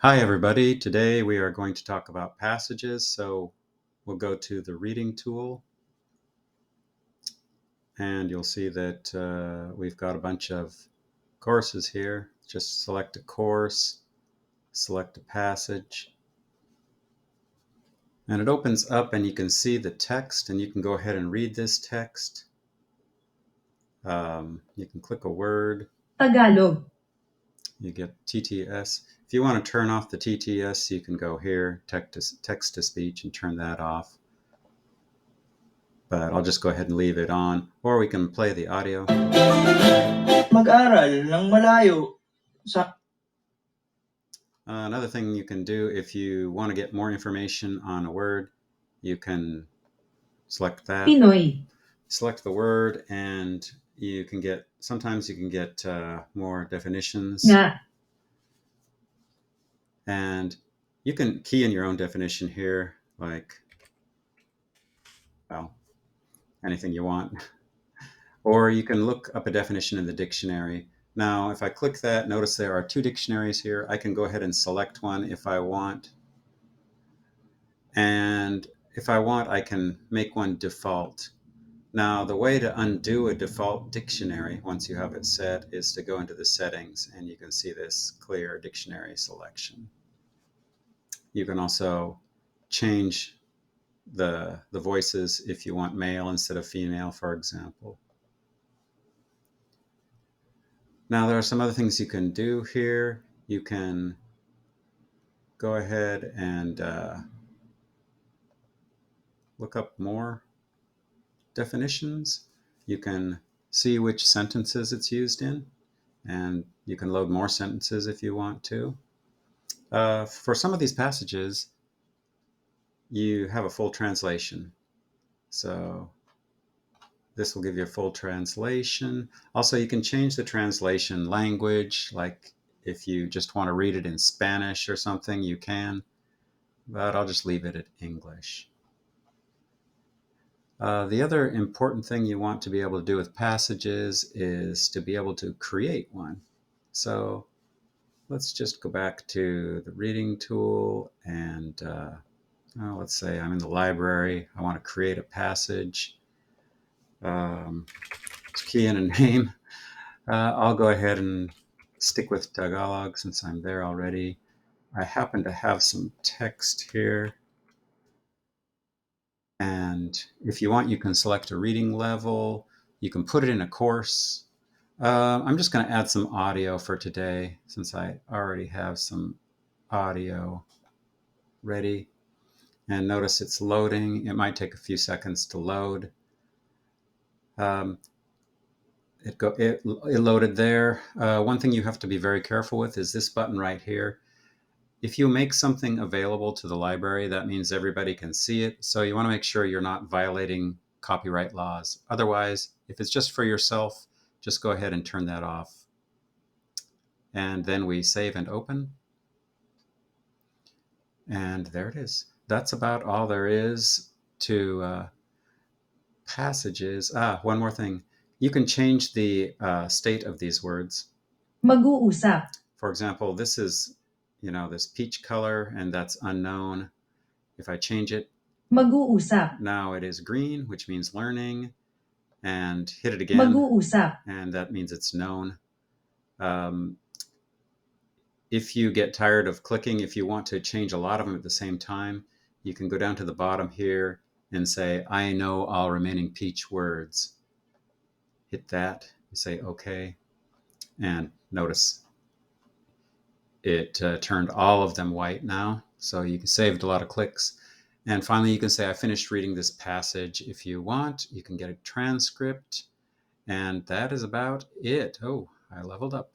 Hi, everybody. Today we are going to talk about passages. So we'll go to the reading tool, and you'll see that we've got a bunch of courses here. Just select a course, select a passage, and it opens up and you can see the text, and you can go ahead and read this text. You can click a word. Tagalog. You get TTS. If you want to turn off the TTS, you can go here, text to speech, and turn that off. But I'll just go ahead and leave it on, or we can play the audio. Mag-aral ng malayo sa Another thing you can do if you want to get more information on a word, you can select that. Pinoy. Select the word, and you can get, sometimes you can get more definitions. Nga. And you can key in your own definition here, like, well, anything you want. Or you can look up a definition in the dictionary. Now, if I click that, notice there are two dictionaries here. I can go ahead and select one if I want. And if I want, I can make one default. Now, the way to undo a default dictionary, once you have it set, is to go into the settings, and you can see this clear dictionary selection. You can also change the voices if you want male instead of female, for example. Now, there are some other things you can do here. You can go ahead and look up more definitions. You can see which sentences it's used in, and you can load more sentences if you want to. For some of these passages, you have a full translation. So this will give you a full translation. Also, you can change the translation language, like if you just want to read it in Spanish or something, you can, but I'll just leave it at English. The other important thing you want to be able to do with passages is to be able to create one. So let's just go back to the reading tool, and let's say I'm in the library. I want to create a passage. Key in a name. I'll go ahead and stick with Tagalog since I'm there already. I happen to have some text here. And if you want, you can select a reading level. You can put it in a course. I'm just going to add some audio for today since I already have some audio ready. And notice it's loading. It might take a few seconds to load. It loaded there. One thing you have to be very careful with is this button right here. If you make something available to the library, that means everybody can see it. So you want to make sure you're not violating copyright laws. Otherwise, if it's just for yourself, just go ahead and turn that off. And then we save and open. And there it is. That's about all there is to passages. One more thing. You can change the state of these words. Mag-uusap. For example, this is, this peach color, and that's unknown. If I change it, Mag-uusap. now it is green, which means learning, and hit it again, Mag-uusap. and that means it's known. If you get tired of clicking, if you want to change a lot of them at the same time, you can go down to the bottom here and say, I know all remaining peach words. Hit that, you say okay, and notice it turned all of them white now, so you saved a lot of clicks. And finally, you can say, I finished reading this passage. If you want, you can get a transcript, and that is about it. Oh, I leveled up.